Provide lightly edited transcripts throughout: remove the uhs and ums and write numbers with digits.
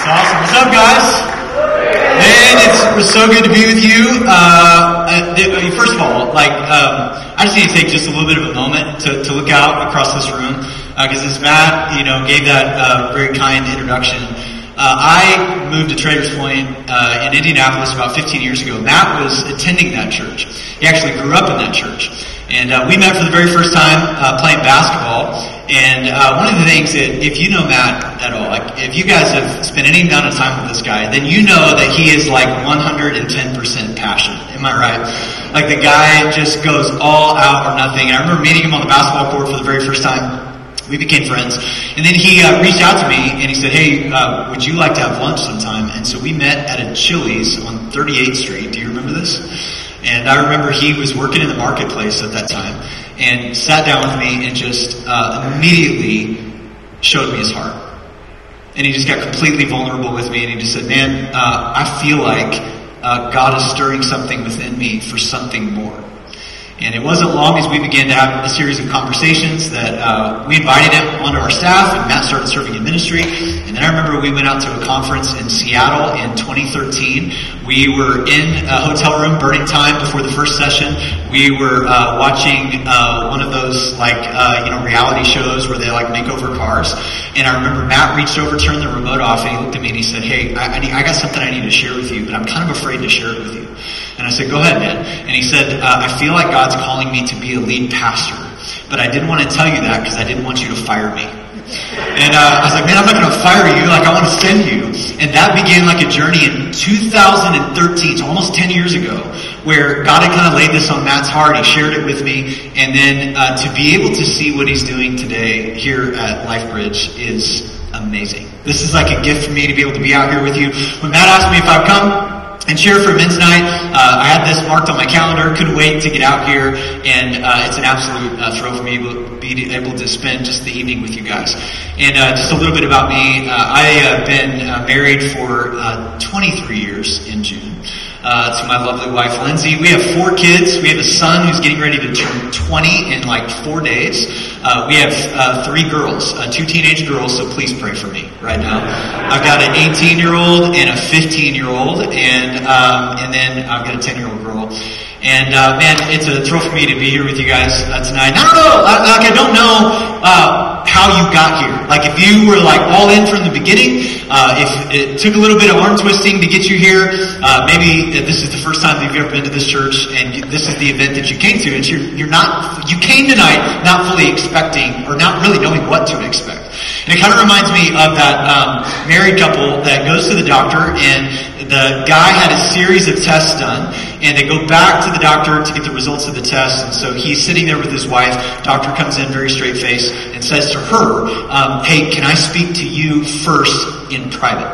That's awesome. What's up, guys? Man, it's so good to be with you. First of all, I just need to take just a little bit of a moment to look out across this room, because as Matt, gave that very kind introduction. I moved to Traders Point in Indianapolis about 15 years ago. Matt was attending that church. He actually grew up in that church. And we met for the very first time playing basketball. And one of the things that, if you know Matt at all, like if you guys have spent any amount of time with this guy, then you know that he is like 110% passionate. Am I right? Like the guy just goes all out or nothing. And I remember meeting him on the basketball court for the very first time. We became friends. And then he reached out to me and he said, hey, would you like to have lunch sometime? And so we met at a Chili's on 38th Street. Do you remember this? And I remember he was working in the marketplace at that time and sat down with me and just immediately showed me his heart. And he just got completely vulnerable with me and he just said, man, I feel like God is stirring something within me for something more. And it wasn't long as we began to have a series of conversations that we invited him onto our staff, and Matt started serving in ministry. And then I remember we went out to a conference in Seattle in 2013. We were in a hotel room burning time before the first session. We were watching one of those reality shows where they make over cars. And I remember Matt reached over, turned the remote off, and he looked at me and he said, hey, I got something I need to share with you, but I'm kind of afraid to share it with you. And I said, go ahead, man. And he said, I feel like God's calling me to be a lead pastor, but I didn't want to tell you that because I didn't want you to fire me. And I was like, man, I'm not going to fire you. I want to send you. And that began a journey in 2013, so almost 10 years ago, where God had kind of laid this on Matt's heart. He shared it with me. And then to be able to see what he's doing today here at LifeBridge is amazing. This is like a gift for me to be able to be out here with you. When Matt asked me if I'd come and share for men's night, I had this marked on my calendar, couldn't wait to get out here, and it's an absolute thrill for me to be able to spend just the evening with you guys. And just a little bit about me, I have been married for 23 years in June to my lovely wife, Lindsay. We have 4 kids. We have a son who's getting ready to turn 20 in 4 days. We have 3 girls, 2 teenage girls, so please pray for me right now. I've got an 18-year-old and a 15-year-old, and then I've got a 10-year-old girl. And man, it's a thrill for me to be here with you guys tonight. I don't know, I don't know how you got here. If you were all in from the beginning, if it took a little bit of arm twisting to get you here, maybe this is the first time that you've ever been to this church, and this is the event that you came to, and you came tonight not fully expecting or not really knowing what to expect. And it kind of reminds me of that married couple that goes to the doctor, and the guy had a series of tests done, and they go back to the doctor to get the results of the test. And so he's sitting there with his wife. Doctor comes in very straight face and says to her, hey, can I speak to you first in private?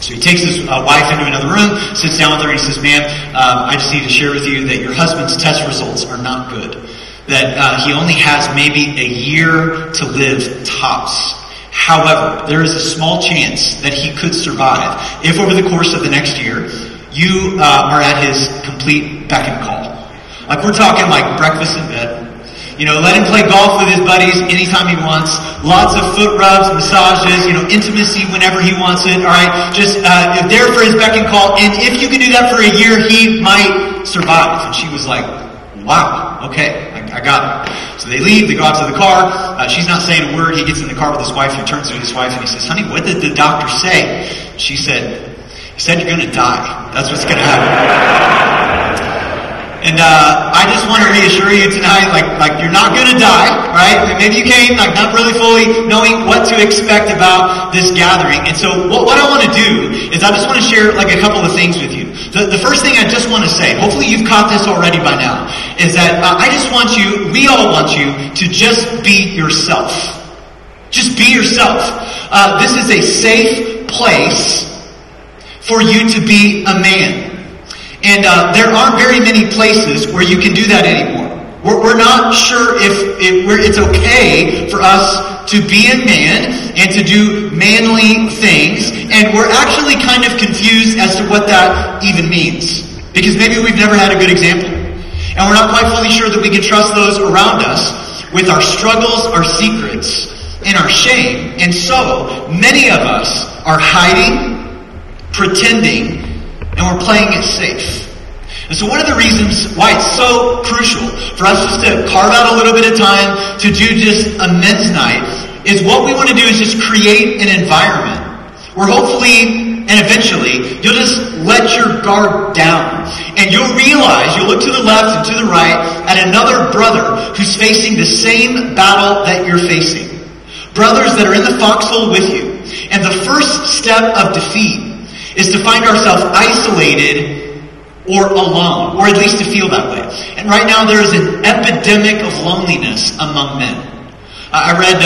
So he takes his wife into another room, sits down with her, and he says, ma'am, I just need to share with you that your husband's test results are not good. That he only has maybe a year to live tops. However, there is a small chance that he could survive if over the course of the next year, you are at his complete beck and call. We're talking breakfast in bed. Let him play golf with his buddies anytime he wants. Lots of foot rubs, massages, intimacy whenever he wants it. All right, just there for his beck and call. And if you can do that for a year, he might survive. And she was like, wow, okay, I got it. So they leave, they go out to the car. She's not saying a word. He gets in the car with his wife. He turns to his wife and he says, honey, what did the doctor say? She said, he said you're going to die. That's what's going to happen. And I just want to reassure you tonight, you're not going to die, right? Maybe you came not really fully knowing what to expect about this gathering. And so what I want to do is I just want to share a couple of things with you. The first thing I just want to say, hopefully you've caught this already by now, is that we all want you to just be yourself. Just be yourself. This is a safe place for you to be a man. And there aren't very many places where you can do that anymore. We're not sure if it's okay for us to be a man and to do manly things. And we're actually kind of confused as to what that even means. Because maybe we've never had a good example. And we're not quite fully sure that we can trust those around us with our struggles, our secrets, and our shame. And so many of us are hiding pretending, and we're playing it safe. And so one of the reasons why it's so crucial for us just to carve out a little bit of time to do just a men's night is what we want to do is just create an environment where hopefully and eventually you'll just let your guard down and you'll realize, you'll look to the left and to the right at another brother who's facing the same battle that you're facing. Brothers that are in the foxhole with you. And the first step of defeat is to find ourselves isolated or alone, or at least to feel that way. And right now there is an epidemic of loneliness among men. I read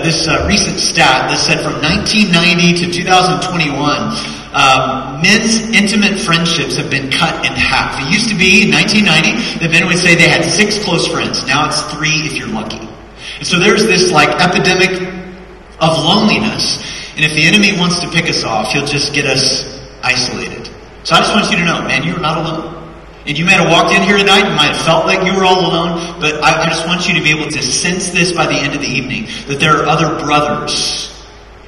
this recent stat that said from 1990 to 2021, men's intimate friendships have been cut in half. It used to be in 1990 that men would say they had 6 close friends. Now it's 3 if you're lucky. And so there's this epidemic of loneliness. And if the enemy wants to pick us off, he'll just get us isolated. So I just want you to know, man, you're not alone. And you might have walked in here tonight, you might have felt like you were all alone, but I just want you to be able to sense this by the end of the evening, that there are other brothers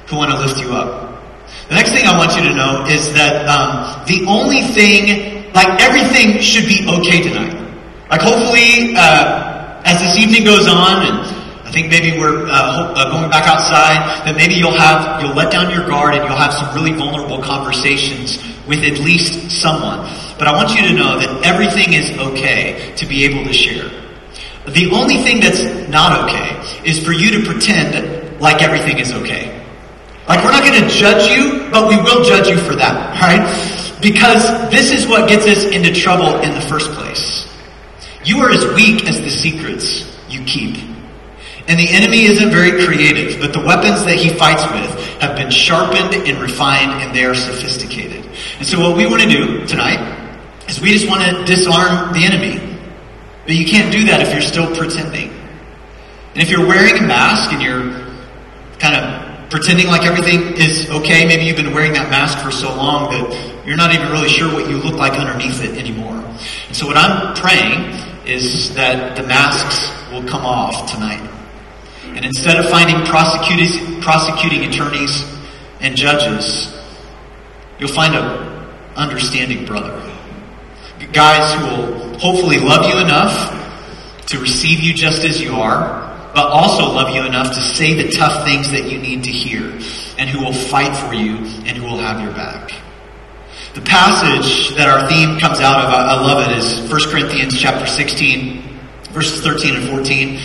who want to lift you up. The next thing I want you to know is that the only thing, everything should be okay tonight. Hopefully, as this evening goes on, and I think maybe we're going back outside, that maybe you'll let down your guard and you'll have some really vulnerable conversations with at least someone. But I want you to know that everything is okay to be able to share. The only thing that's not okay is for you to pretend like everything is okay. We're not going to judge you, but we will judge you for that, right? Because this is what gets us into trouble in the first place. You are as weak as the secrets you keep. And the enemy isn't very creative, but the weapons that he fights with have been sharpened and refined, and they are sophisticated. And so what we want to do tonight is we just want to disarm the enemy. But you can't do that if you're still pretending. And if you're wearing a mask and you're kind of pretending like everything is okay, maybe you've been wearing that mask for so long that you're not even really sure what you look like underneath it anymore. And so what I'm praying is that the masks will come off tonight. And instead of finding prosecuting attorneys and judges, you'll find an understanding brother. Guys who will hopefully love you enough to receive you just as you are, but also love you enough to say the tough things that you need to hear, and who will fight for you and who will have your back. The passage that our theme comes out of, I love it, is 1 Corinthians chapter 16, verses 13 and 14.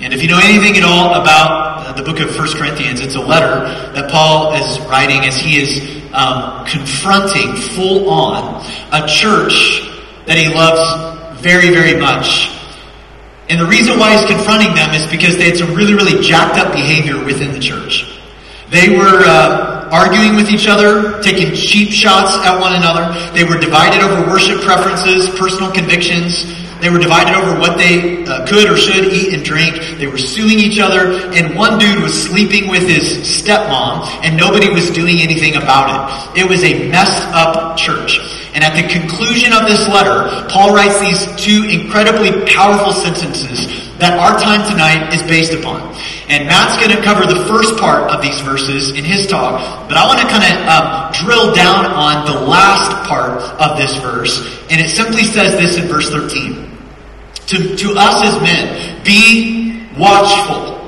And if you know anything at all about the book of 1 Corinthians, it's a letter that Paul is writing as he is confronting full on a church that he loves very, very much. And the reason why he's confronting them is because they had some really, really jacked up behavior within the church. They were arguing with each other, taking cheap shots at one another. They were divided over worship preferences, personal convictions. They were divided over what they could or should eat and drink. They were suing each other. And one dude was sleeping with his stepmom, and nobody was doing anything about it. It was a messed up church. And at the conclusion of this letter, Paul writes these 2 incredibly powerful sentences that our time tonight is based upon. And Matt's going to cover the first part of these verses in his talk, but I want to kind of drill down on the last part of this verse. And it simply says this in verse 13. To us as men, be watchful.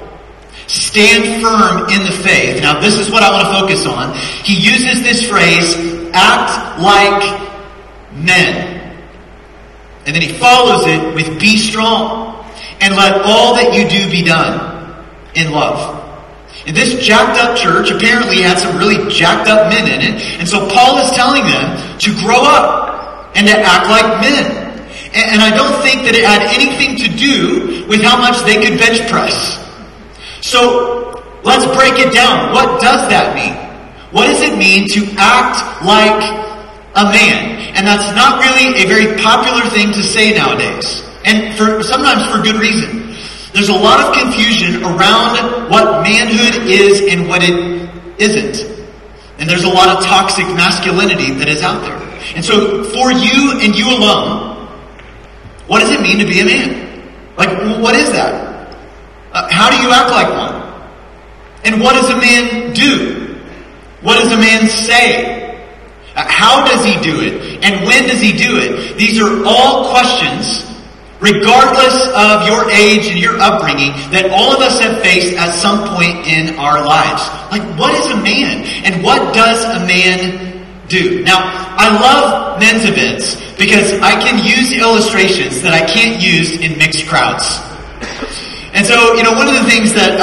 Stand firm in the faith. Now this is what I want to focus on. He uses this phrase, act like men. And then he follows it with be strong. And let all that you do be done in love. And this jacked up church apparently had some really jacked up men in it. And so Paul is telling them to grow up and to act like men. And I don't think that it had anything to do with how much they could bench press. So let's break it down. What does that mean? What does it mean to act like a man? And that's not really a very popular thing to say nowadays. And sometimes for good reason. There's a lot of confusion around what manhood is and what it isn't. And there's a lot of toxic masculinity that is out there. And so for you and you alone, what does it mean to be a man? What is that? How do you act like one? And what does a man do? What does a man say? How does he do it? And when does he do it? These are all questions, regardless of your age and your upbringing, that all of us have faced at some point in our lives. Like, what is a man? And what does a man do? Now, I love men's events because I can use illustrations that I can't use in mixed crowds. And so, one of the things that,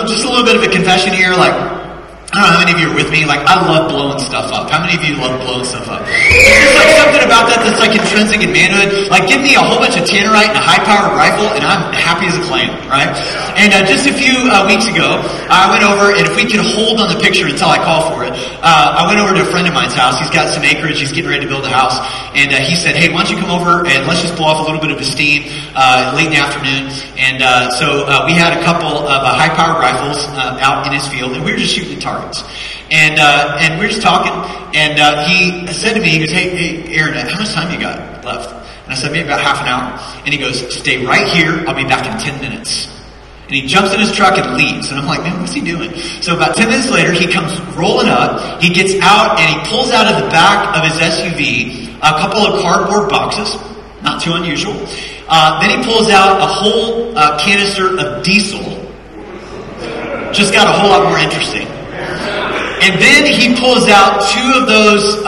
just a little bit of a confession here, like, I don't know how many of you are with me. Like, I love blowing stuff up. How many of you love blowing stuff up? There's just like something about that that's like intrinsic in manhood. Like, give me a whole bunch of tannerite and a high-powered rifle, and I'm happy as a clam, right? And just a few weeks ago, I went over, and if we could hold on the picture until I call for it, I went over to a friend of mine's house. He's got some acreage. He's getting ready to build a house. And he said, hey, why don't you come over and let's just blow off a little bit of steam late in the afternoon. And so we had a couple of high-powered rifles out in his field, and we were just shooting targets. And we were just talking, and he said to me, he goes, hey, Aaron, how much time you got left? And I said, maybe about half an hour. And he goes, stay right here. I'll be back in 10 minutes. And he jumps in his truck and leaves. And I'm like, man, what's he doing? So about 10 minutes later, he comes rolling up. He gets out, and he pulls out of the back of his SUV a couple of cardboard boxes. Not too unusual. Then he pulls out a whole canister of diesel. Just got a whole lot more interesting. And then he pulls out two of those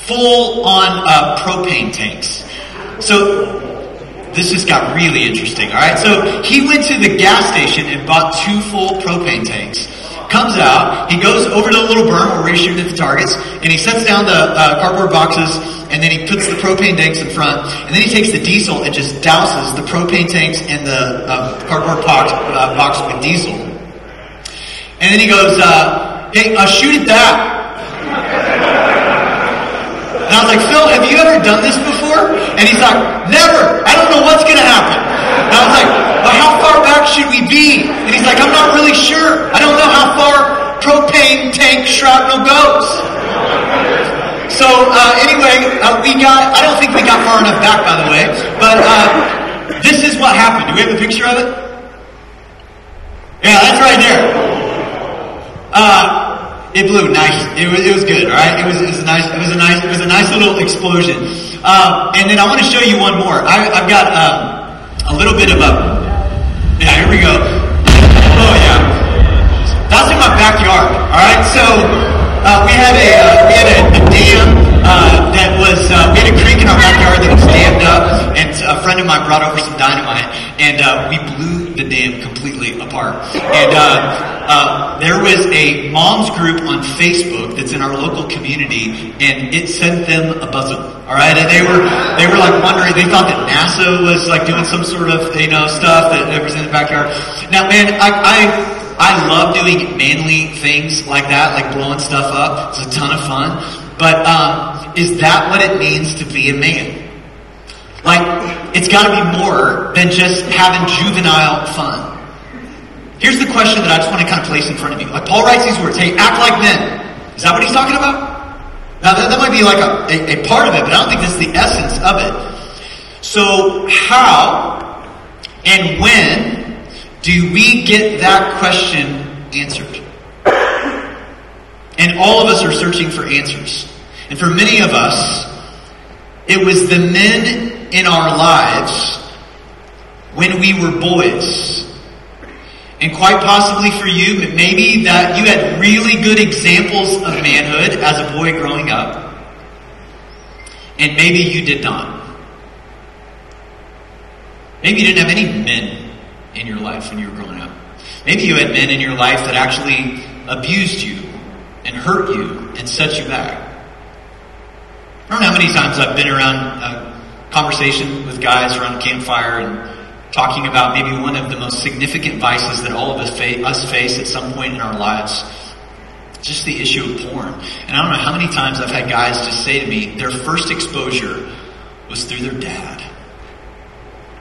full-on propane tanks. So this just got really interesting, all right? So he went to the gas station and bought two full propane tanks. Comes out, he goes over to the little berm where we're shooting at the targets, and he sets down the cardboard boxes, and then he puts the propane tanks in front, and then he takes the diesel and just douses the propane tanks and the cardboard box with diesel. And then he goes, hey, shoot at that. And I was like, Phil, have you ever done this before? And he's like, never. I don't know what's going to happen. And I was like, well, how far back should we be? And he's like, I'm not really sure. I don't know how far propane tank shrapnel goes. So anyway, I don't think we got far enough back, by the way. But this is what happened. Do we have a picture of it? Yeah, that's right there. It blew nice. It was good, all right. It was a nice little explosion. And then I want to show you one more. I've got a little bit of yeah. Here we go. Oh yeah, that's in my backyard. All right. So we had a dam that was we had a creek in our backyard that was dammed up, and a friend of mine brought over some dynamite, and we blew the dam completely apart. And there was a mom's group on Facebook that's in our local community, and it sent them a buzzing. All right, and they were like wondering. They thought that NASA was like doing some sort of stuff that was in the backyard. Now, man, I love doing manly things like that, like blowing stuff up. It's a ton of fun. But is that what it means to be a man? Like, it's got to be more than just having juvenile fun. Here's the question that I just want to kind of place in front of you. Like, Paul writes these words, hey, act like men. Is that what he's talking about? Now, that might be like a part of it, but I don't think that's the essence of it. So, how and when do we get that question answered? And all of us are searching for answers. And for many of us, it was the men in our lives when we were boys. And quite possibly for you, maybe that you had really good examples of manhood as a boy growing up. And maybe you did not. Maybe you didn't have any men in your life when you were growing up. Maybe you had men in your life that actually abused you and hurt you and set you back. I don't know how many times I've been around a conversation with guys around a campfire and talking about maybe one of the most significant vices that all of us face at some point in our lives. Just the issue of porn. And I don't know how many times I've had guys just say to me, their first exposure was through their dad.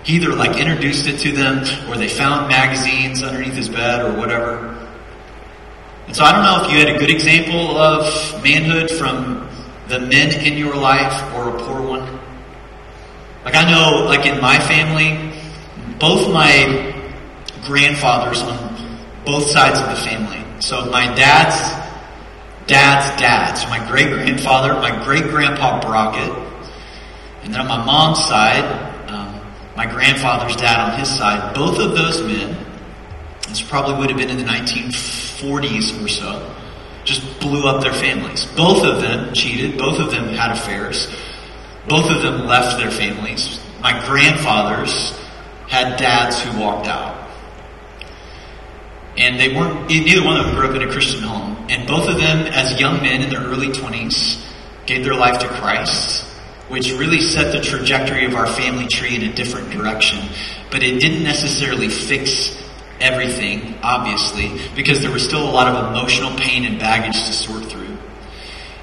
He either like introduced it to them, or they found magazines underneath his bed or whatever. And so I don't know if you had a good example of manhood from the men in your life or a poor one. Like I know, like in my family, both my grandfathers on both sides of the family. So my dad's dad's dad. So my great-grandfather, my great-grandpa Brockett. And then on my mom's side, my grandfather's dad on his side, both of those men, this probably would have been in the 1940s or so, just blew up their families. Both of them cheated. Both of them had affairs. Both of them left their families. My grandfathers had dads who walked out. And neither one of them grew up in a Christian home. And both of them, as young men in their early 20s, gave their life to Christ, which really set the trajectory of our family tree in a different direction. But it didn't necessarily fix everything, obviously, because there was still a lot of emotional pain and baggage to sort through.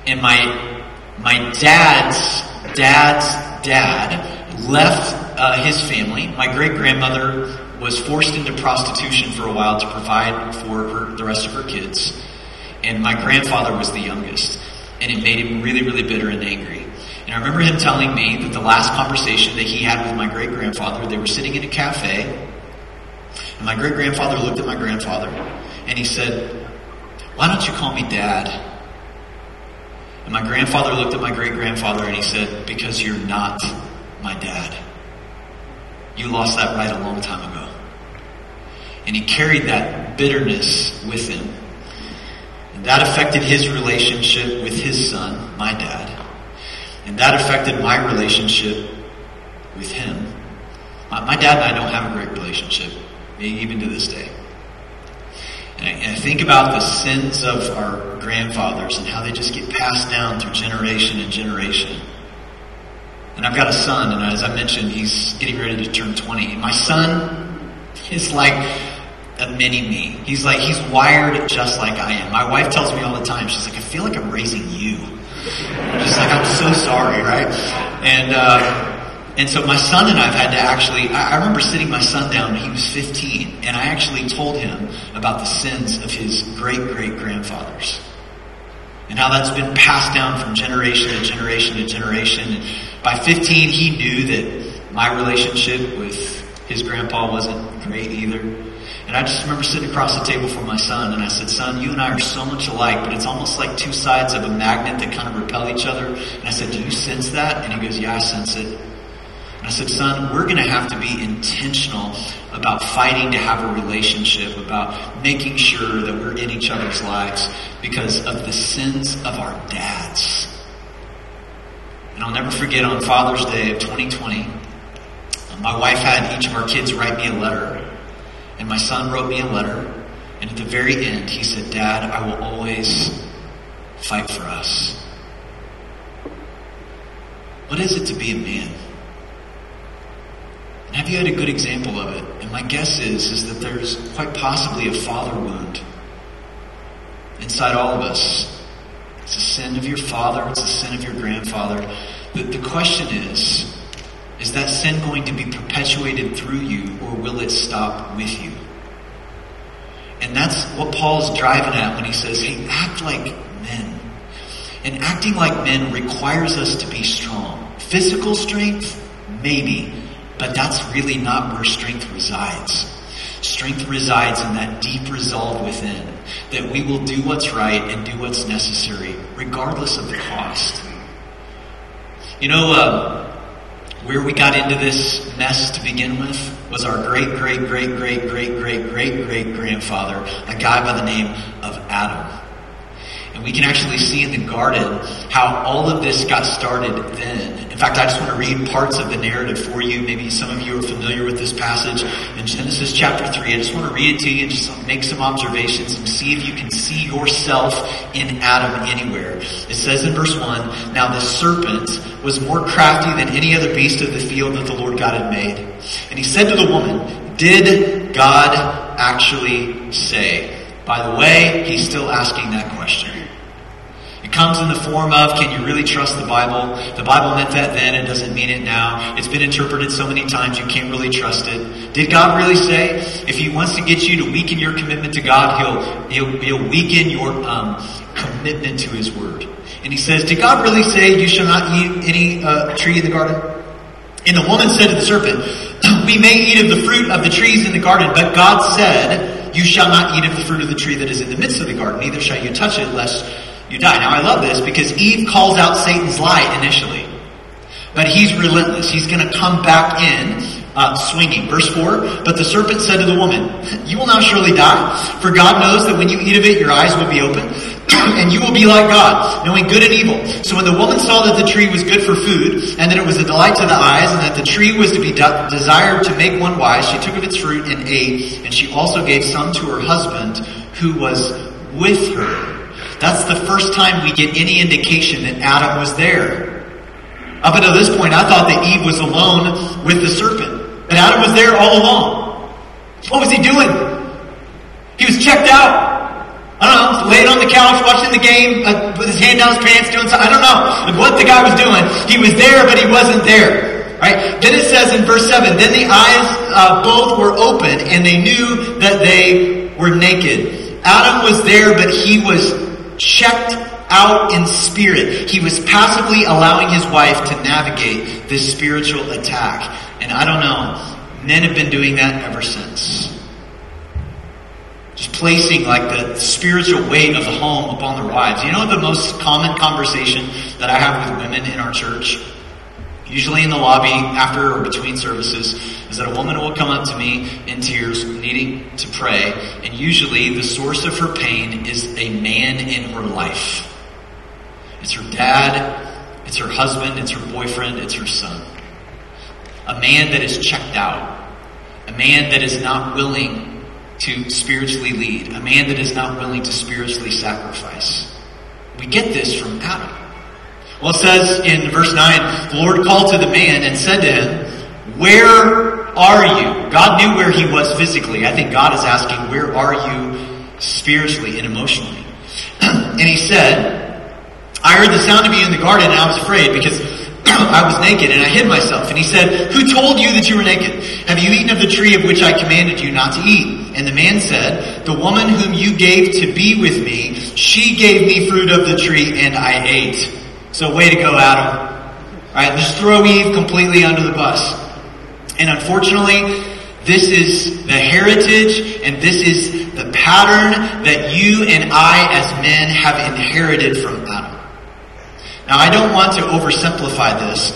And my dad's dad left his family. My great-grandmother was forced into prostitution for a while to provide for the rest of her kids. And my grandfather was the youngest. And it made him really, really bitter and angry. And I remember him telling me that the last conversation that he had with my great-grandfather, they were sitting in a cafe, and my great-grandfather looked at my grandfather, and he said, "Why don't you call me Dad?" And my grandfather looked at my great-grandfather, and he said, "Because you're not my dad. You lost that right a long time ago." And he carried that bitterness with him. And that affected his relationship with his son, my dad. And that affected my relationship with him. My dad and I don't have a great relationship, even to this day. And I think about the sins of our grandfathers and how they just get passed down through generation and generation. And I've got a son, and as I mentioned, he's getting ready to turn 20. And my son is like a mini me. He's wired just like I am. My wife tells me all the time, she's like, "I feel like I'm raising you." I'm just like, "I'm so sorry," right? And so my son and I have had to actually, I remember sitting my son down when he was 15, and I actually told him about the sins of his great-great-grandfathers. And how that's been passed down from generation to generation to generation. And by 15, he knew that my relationship with his grandpa wasn't great either. And I just remember sitting across the table from my son, and I said, "Son, you and I are so much alike, but it's almost like two sides of a magnet that kind of repel each other." And I said, "Do you sense that?" And he goes, "Yeah, I sense it." And I said, "Son, we're going to have to be intentional about fighting to have a relationship, about making sure that we're in each other's lives because of the sins of our dads." And I'll never forget, on Father's Day of 2020, my wife had each of our kids write me a letter. And my son wrote me a letter, and at the very end, he said, "Dad, I will always fight for us." What is it to be a man? And have you had a good example of it? And my guess is that there's quite possibly a father wound inside all of us. It's a sin of your father, it's a sin of your grandfather. The question is that sin going to be perpetuated through you, or will it stop with you? And that's what Paul's driving at when he says, hey, act like men. And acting like men requires us to be strong. Physical strength? Maybe. But that's really not where strength resides. Strength resides in that deep resolve within, that we will do what's right and do what's necessary, regardless of the cost. You know, where we got into this mess to begin with was our great-great-great-great-great-great-great-grandfather, a guy by the name of Adam. And we can actually see in the garden how all of this got started then. In fact, I just want to read parts of the narrative for you. Maybe some of you are familiar with this passage in Genesis chapter 3. I just want to read it to you and just make some observations and see if you can see yourself in Adam anywhere. It says in verse 1, "Now the serpent was more crafty than any other beast of the field that the Lord God had made. And he said to the woman, 'Did God actually say?'" By the way, he's still asking that question. It comes in the form of, can you really trust the Bible? The Bible meant that then, it doesn't mean it now. It's been interpreted so many times you can't really trust it. Did God really say? If he wants to get you to weaken your commitment to God, he'll weaken your commitment to his word. And he says, did God really say you shall not eat any tree in the garden? And the woman said to the serpent, "We may eat of the fruit of the trees in the garden, but God said, you shall not eat of the fruit of the tree that is in the midst of the garden, neither shall you touch it, lest you die. Now I love this because Eve calls out Satan's lie initially. But he's relentless. He's going to come back in swinging. Verse 4, but the serpent said to the woman, you will not surely die, for God knows that when you eat of it, your eyes will be open, and you will be like God, knowing good and evil. So when the woman saw that the tree was good for food, and that it was a delight to the eyes, and that the tree was to be desired to make one wise, she took of its fruit and ate, and she also gave some to her husband who was with her. That's the first time we get any indication that Adam was there. Up until this point, I thought that Eve was alone with the serpent. But Adam was there all along. What was he doing? He was checked out. I don't know, laying on the couch, watching the game, with his hand down his pants, doing something. I don't know what the guy was doing. He was there, but he wasn't there. Right? Then it says in verse 7, then the eyes both were open, and they knew that they were naked. Adam was there, but he was checked out in spirit. He was passively allowing his wife to navigate this spiritual attack. And I don't know, men have been doing that ever since. Just placing like the spiritual weight of the home upon their wives. You know the most common conversation that I have with women in our church, usually in the lobby after or between services, is that a woman will come up to me in tears needing to pray, and usually the source of her pain is a man in her life. It's her dad, it's her husband, it's her boyfriend, it's her son. A man that is checked out. A man that is not willing to spiritually lead. A man that is not willing to spiritually sacrifice. We get this from Adam. Well, it says in verse 9, the Lord called to the man and said to him, where are you? God knew where he was physically. I think God is asking, where are you spiritually and emotionally? And he said, I heard the sound of you in the garden and I was afraid because I was naked and I hid myself. And he said, who told you that you were naked? Have you eaten of the tree of which I commanded you not to eat? And the man said, the woman whom you gave to be with me, she gave me fruit of the tree and I ate. So way to go, Adam. All right, just throw Eve completely under the bus. And unfortunately, this is the heritage and this is the pattern that you and I as men have inherited from Adam. Now, I don't want to oversimplify this,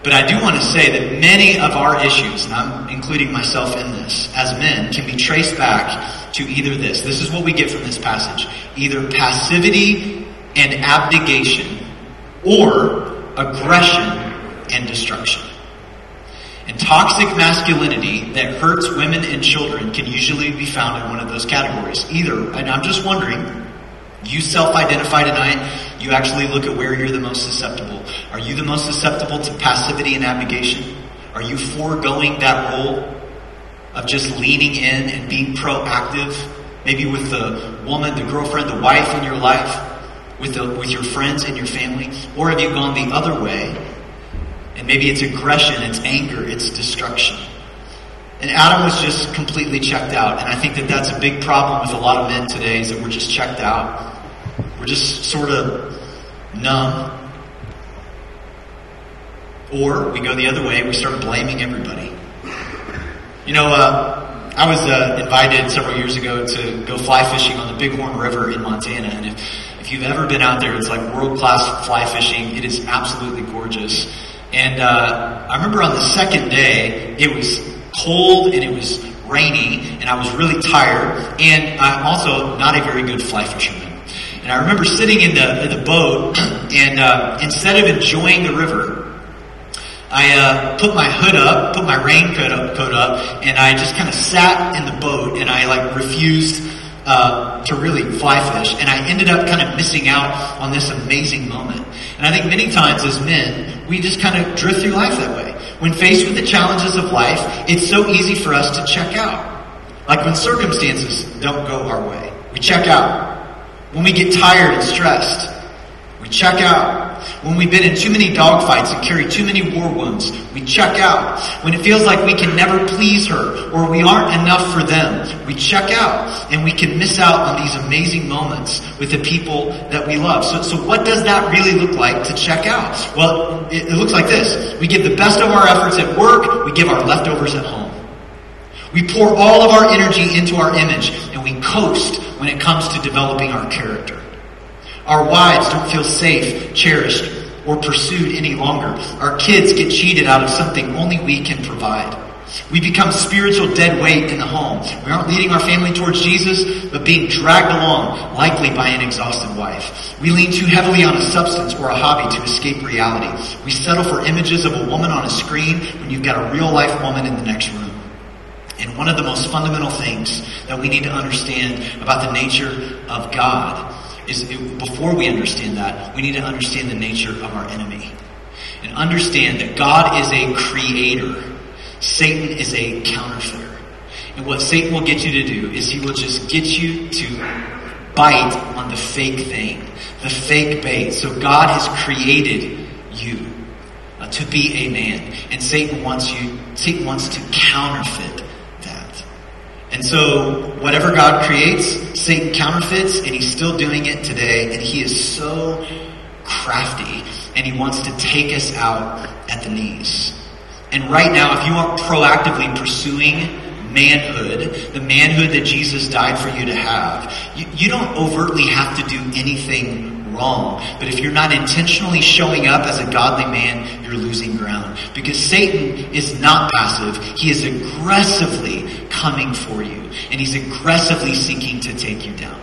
but I do want to say that many of our issues, and I'm including myself in this, as men, can be traced back to either this. This is what we get from this passage. Either passivity and abnegation, or aggression and destruction. And toxic masculinity that hurts women and children can usually be found in one of those categories. Either, and I'm just wondering, you self-identify tonight, you actually look at where you're the most susceptible. Are you the most susceptible to passivity and abnegation? Are you foregoing that role of just leaning in and being proactive? Maybe with the woman, the girlfriend, the wife in your life, with your friends and your family? Or have you gone the other way? And maybe it's aggression, it's anger, it's destruction. And Adam was just completely checked out. And I think that that's a big problem with a lot of men today, is that we're just checked out. We're just sort of numb. Or we go the other way, we start blaming everybody. You know, I was invited several years ago to go fly fishing on the Bighorn River in Montana. And if you've ever been out there, it's like world-class fly fishing. It is absolutely gorgeous. And I remember on the second day, it was cold and it was rainy and I was really tired, and I'm also not a very good fly fisherman. And I remember sitting in the boat and instead of enjoying the river, I put my hood up, put my raincoat up, and I just kind of sat in the boat and I refused to really fly fish, and I ended up kind of missing out on this amazing moment. And I think many times as men, we just kind of drift through life that way. When faced with the challenges of life, it's so easy for us to check out. Like when circumstances don't go our way, we check out. When we get tired and stressed, we check out. When we've been in too many dogfights and carry too many war wounds, we check out. When it feels like we can never please her or we aren't enough for them, we check out. And we can miss out on these amazing moments with the people that we love. So what does that really look like to check out? Well, it looks like this. We give the best of our efforts at work. We give our leftovers at home. We pour all of our energy into our image, and we coast when it comes to developing our character. Our wives don't feel safe, cherished, or pursued any longer. Our kids get cheated out of something only we can provide. We become spiritual dead weight in the home. We aren't leading our family towards Jesus, but being dragged along, likely by an exhausted wife. We lean too heavily on a substance or a hobby to escape reality. We settle for images of a woman on a screen when you've got a real-life woman in the next room. And one of the most fundamental things that we need to understand about the nature of God is, before we understand that, we need to understand the nature of our enemy. And understand that God is a creator. Satan is a counterfeiter. And what Satan will get you to do is he will just get you to bite on the fake thing, the fake bait. So God has created you to be a man. And Satan wants to counterfeit that. And so whatever God creates, Satan counterfeits, and he's still doing it today. And he is so crafty, and he wants to take us out at the knees. And right now, if you aren't proactively pursuing manhood, the manhood that Jesus died for you to have, you don't overtly have to do anything wrong. But if you're not intentionally showing up as a godly man, you're losing ground. Because Satan is not passive. He is aggressively coming for you. And he's aggressively seeking to take you down.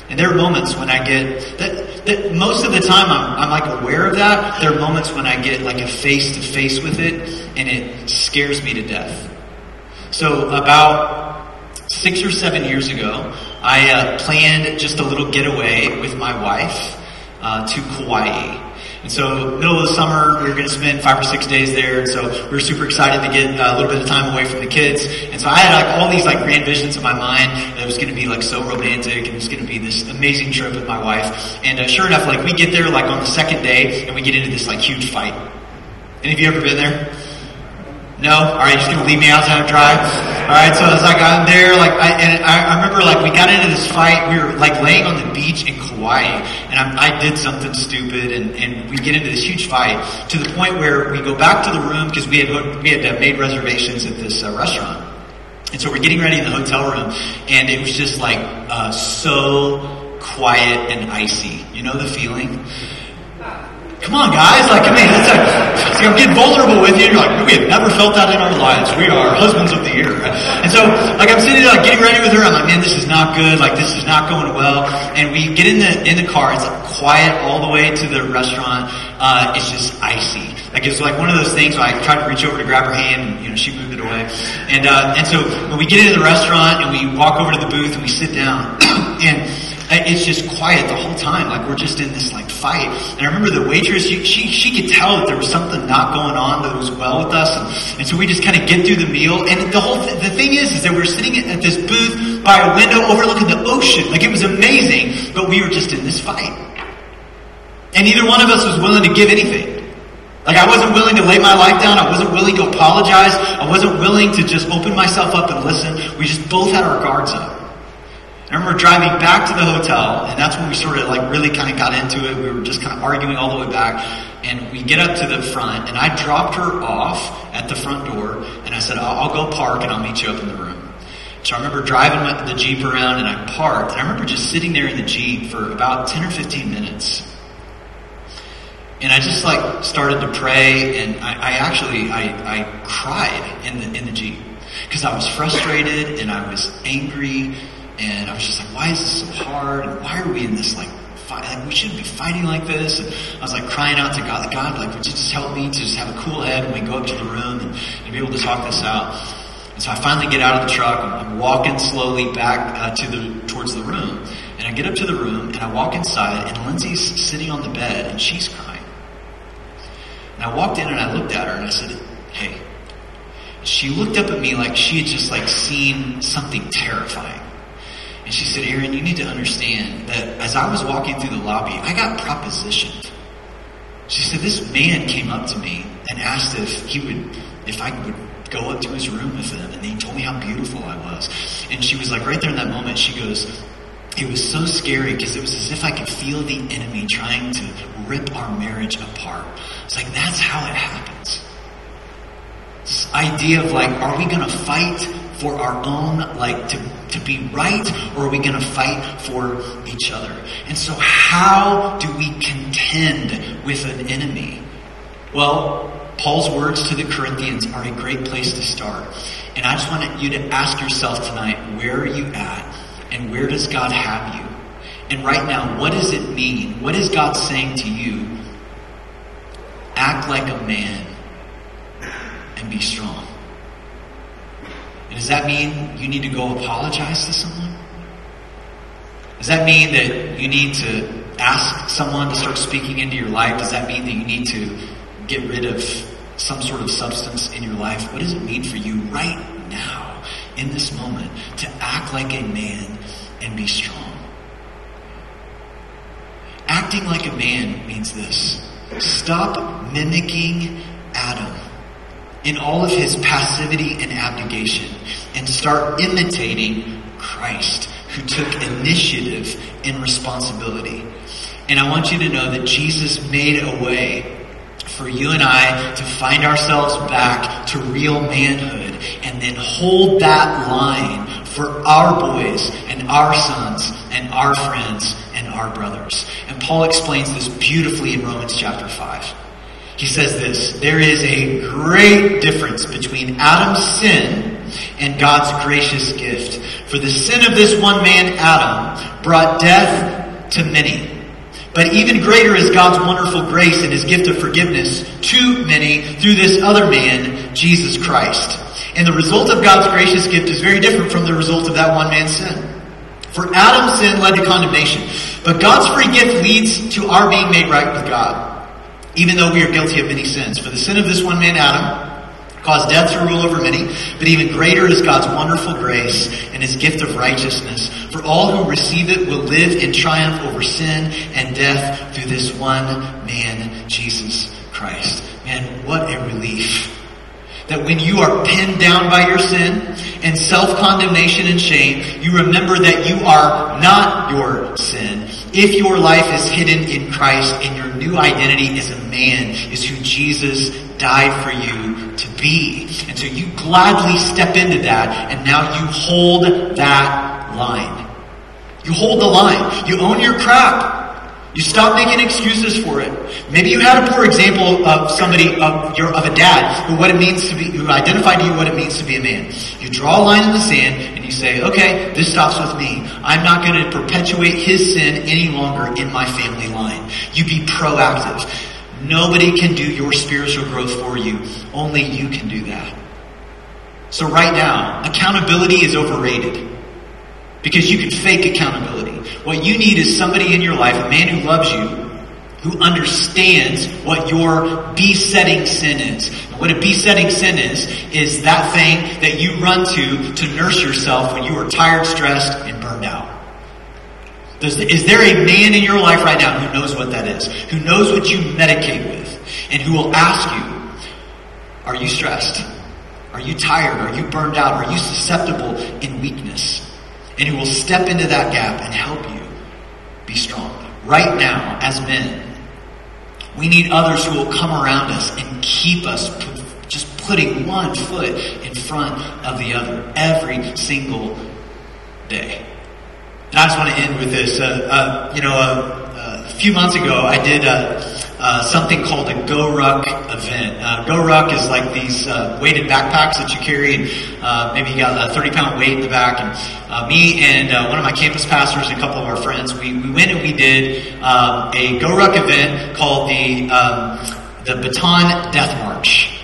And there are moments when I get that most of the time I'm like aware of that. There are moments when I get like a face to face with it, and it scares me to death. So about 6 or 7 years ago, I planned just a little getaway with my wife to Kauai. And so middle of the summer, we were going to spend 5 or 6 days there. And so we were super excited to get a little bit of time away from the kids. And so I had like all these like grand visions in my mind that it was going to be like so romantic, and it was going to be this amazing trip with my wife. And sure enough, like we get there like on the second day, and we get into this like huge fight. Any of you ever been there? No? Alright, you're just going to leave me out to drive? Alright, so it's like I'm there, like I remember like we got into this fight, we were like laying on the beach in Kauai, and I did something stupid, and we get into this huge fight to the point where we go back to the room because we had made reservations at this restaurant. And so we're getting ready in the hotel room, and it was just like so quiet and icy. You know the feeling? Come on, guys. Like, I mean, it's like I'm getting vulnerable with you. And you're like, we have never felt that in our lives. We are husbands of the year. And so, like, I'm sitting there, like, getting ready with her. I'm like, man, this is not good. Like, this is not going well. And we get in the car. It's like quiet all the way to the restaurant. It's just icy. Like, it's like one of those things where I tried to reach over to grab her hand, and, she moved it away. And so when we get into the restaurant and we walk over to the booth and we sit down, and it's just quiet the whole time. Like, we're just in this like fight. And I remember the waitress, she could tell that there was something not going on that was well with us. And so we just kind of get through the meal. And the thing is that we're sitting at this booth by a window overlooking the ocean. Like, it was amazing, but we were just in this fight. And neither one of us was willing to give anything. Like, I wasn't willing to lay my life down. I wasn't willing to apologize. I wasn't willing to just open myself up and listen. We just both had our guards up. I remember driving back to the hotel, and that's when we sort of like really kind of got into it. We were just kind of arguing all the way back, and we get up to the front, and I dropped her off at the front door, and I said, I'll go park and I'll meet you up in the room. So I remember driving the Jeep around, and I parked, and I remember just sitting there in the Jeep for about 10 or 15 minutes. And I just like started to pray, and I cried in the Jeep because I was frustrated and I was angry. And I was just like, why is this so hard? And why are we in this like fight? Like, we shouldn't be fighting like this. And I was like crying out to God, like, would you just help me to just have a cool head when we go up to the room and be able to talk this out? And so I finally get out of the truck. I'm walking slowly back towards the room. And I get up to the room and I walk inside, and Lindsay's sitting on the bed and she's crying. And I walked in and I looked at her and I said, hey. She looked up at me like she had just like seen something terrifying. And she said, Aaron, you need to understand that as I was walking through the lobby, I got propositioned. She said, this man came up to me and asked if I would go up to his room with him. And he told me how beautiful I was. And she was like, right there in that moment, she goes, it was so scary because it was as if I could feel the enemy trying to rip our marriage apart. It's like, that's how it happens. This idea of like, are we going to fight for our own, like, to to be right, or are we going to fight for each other? And so how do we contend with an enemy? Well, Paul's words to the Corinthians are a great place to start. And I just want you to ask yourself tonight, where are you at? And where does God have you? And right now, what does it mean? What is God saying to you? Act like a man and be strong. And does that mean you need to go apologize to someone? Does that mean that you need to ask someone to start speaking into your life? Does that mean that you need to get rid of some sort of substance in your life? What does it mean for you right now, in this moment, to act like a man and be strong? Acting like a man means this. Stop mimicking Adam in all of his passivity and abnegation, and start imitating Christ, who took initiative and responsibility. And I want you to know that Jesus made a way for you and I to find ourselves back to real manhood, and then hold that line for our boys and our sons and our friends and our brothers. And Paul explains this beautifully in Romans chapter 5. He says this: there is a great difference between Adam's sin and God's gracious gift. For the sin of this one man, Adam, brought death to many. But even greater is God's wonderful grace and his gift of forgiveness to many through this other man, Jesus Christ. And the result of God's gracious gift is very different from the result of that one man's sin. For Adam's sin led to condemnation, but God's free gift leads to our being made right with God, even though we are guilty of many sins. For the sin of this one man, Adam, caused death to rule over many, but even greater is God's wonderful grace and his gift of righteousness. For all who receive it will live in triumph over sin and death through this one man, Jesus Christ. Man, what a relief. That when you are pinned down by your sin and self-condemnation and shame, you remember that you are not your sin. If your life is hidden in Christ and your new identity as a man is who Jesus died for you to be. And so you gladly step into that, and now you hold that line. You hold the line. You own your crap. You stop making excuses for it. Maybe you had a poor example of somebody, of a dad, who identified to you what it means to be a man. You draw a line in the sand and you say, okay, this stops with me. I'm not going to perpetuate his sin any longer in my family line. You be proactive. Nobody can do your spiritual growth for you. Only you can do that. So right now, accountability is overrated. Because you can fake accountability. What you need is somebody in your life, a man who loves you, who understands what your besetting sin is. And what a besetting sin is that thing that you run to nurse yourself when you are tired, stressed, and burned out. Is there a man in your life right now who knows what that is? Who knows what you medicate with? And who will ask you, are you stressed? Are you tired? Are you burned out? Are you susceptible in weakness? And who will step into that gap and help you be strong. Right now, as men, we need others who will come around us and keep us just putting one foot in front of the other every single day. And I just want to end with this. A few months ago, I did something called a Go Ruck event. Go Ruck is like these weighted backpacks that you carry, and maybe you got a 30-pound weight in the back. And me and one of my campus pastors and a couple of our friends, we went and we did a Go Ruck event called the Baton Death March.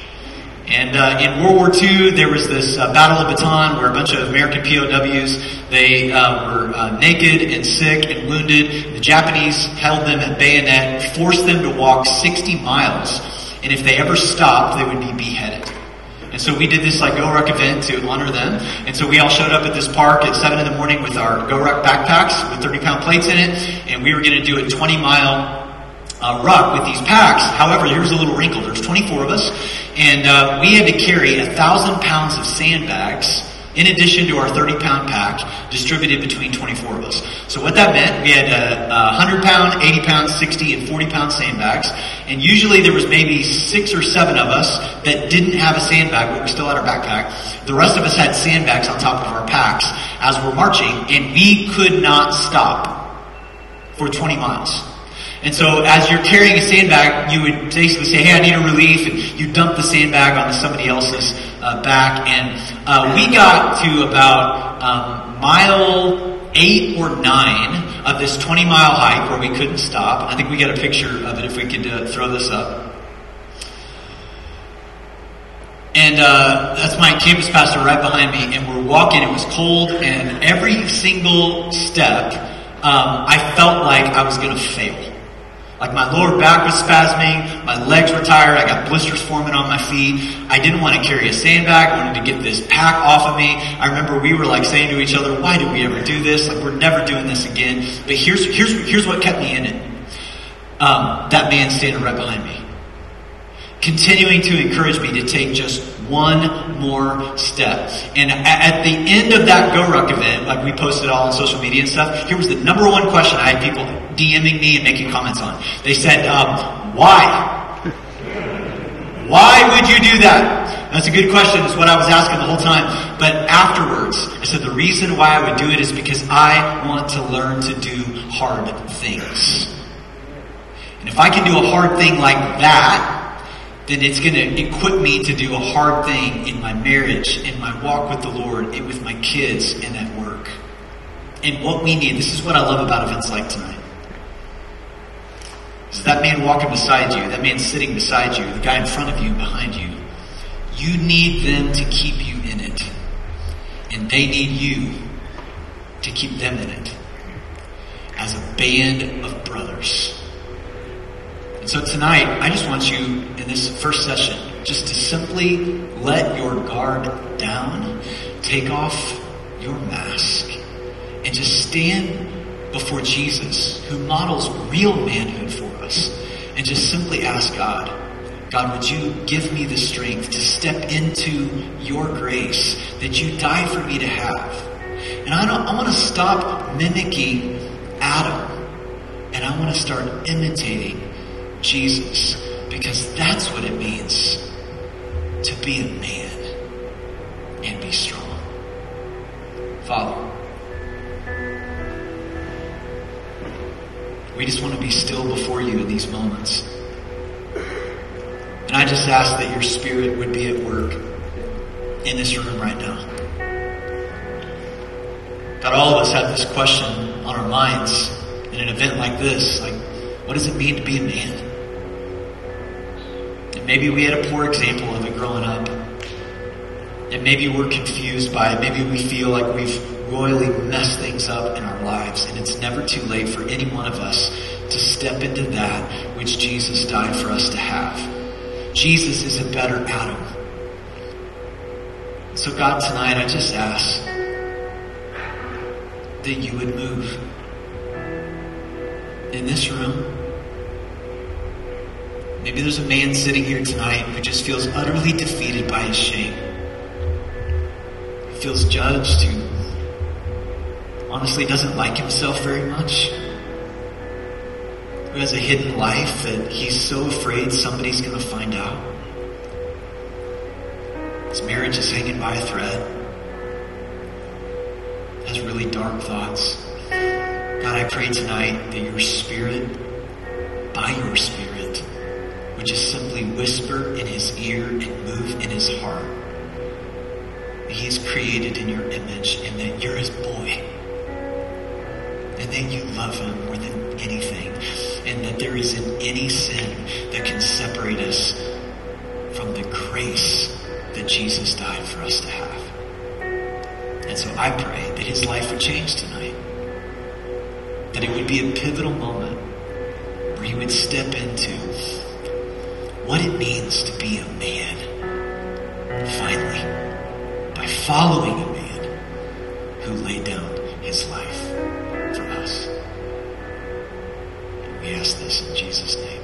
And in World War II, there was this Battle of Baton where a bunch of American POWs, they were naked and sick and wounded. The Japanese held them at bayonet, forced them to walk 60 miles. And if they ever stopped, they would be beheaded. And so we did this Go Ruck event to honor them. And so we all showed up at this park at 7 in the morning with our Go Ruck backpacks with 30-pound plates in it. And we were going to do a 20-mile ruck with these packs. However, here's a little wrinkle. There's 24 of us. And we had to carry 1,000 pounds of sandbags in addition to our 30-pound pack, distributed between 24 of us. So what that meant, we had 100-pound, 80-pound, 60, and 40-pound sandbags. And usually there was maybe 6 or 7 of us that didn't have a sandbag, but we still had our backpack. The rest of us had sandbags on top of our packs as we're marching, and we could not stop for 20 miles. And so as you're carrying a sandbag, you would basically say, hey, I need a relief, and you dump the sandbag onto somebody else's back. And we got to about mile 8 or 9 of this 20-mile hike where we couldn't stop. I think we got a picture of it if we could throw this up. And that's my campus pastor right behind me, and we're walking. It was cold, and every single step, I felt like I was going to fail. Like my lower back was spasming, my legs were tired, I got blisters forming on my feet. I didn't want to carry a sandbag, I wanted to get this pack off of me. I remember we were like saying to each other, why did we ever do this? Like we're never doing this again. But here's what kept me in it. That man standing right behind me, continuing to encourage me to take just one more step. And at the end of that Go Ruck event, like we posted all on social media and stuff, here was the number one question I had people DMing me and making comments on. They said, why? Why would you do that? That's a good question. It's what I was asking the whole time. But afterwards, I said the reason why I would do it is because I want to learn to do hard things. And if I can do a hard thing like that, then it's going to equip me to do a hard thing in my marriage, in my walk with the Lord, and with my kids, and at work. And what we need, this is what I love about events like tonight. So that man walking beside you, that man sitting beside you, the guy in front of you, behind you, you need them to keep you in it. And they need you to keep them in it. As a band of brothers. And so tonight, I just want you, in this first session, just to simply let your guard down, take off your mask, and just stand before Jesus, who models real manhood for us, and just simply ask God, God, would you give me the strength to step into your grace that you died for me to have? And I want to stop mimicking Adam, and I want to start imitating Jesus, because that's what it means to be a man and be strong. Father, we just want to be still before you in these moments. And I just ask that your Spirit would be at work in this room right now. God, all of us have this question on our minds in an event like this. Like, what does it mean to be a man? And maybe we had a poor example of it growing up. And maybe we're confused by it. Maybe we feel like we've royally messed things up in our lives. And it's never too late for any one of us to step into that which Jesus died for us to have. Jesus is a better Adam. So God, tonight I just ask that you would move in this room. Maybe there's a man sitting here tonight who just feels utterly defeated by his shame. He feels judged, who honestly doesn't like himself very much. Who has a hidden life that he's so afraid somebody's going to find out. His marriage is hanging by a thread. Has really dark thoughts. God, I pray tonight that your Spirit, by your Spirit, would just simply whisper in his ear and move in his heart that he is created in your image and that you're his boy. And that you love him more than anything. And that there isn't any sin that can separate us from the grace that Jesus died for us to have. And so I pray that his life would change tonight. That it would be a pivotal moment where he would step into what it means to be a man. Finally, by following a man who laid down his life for us. We ask this in Jesus' name.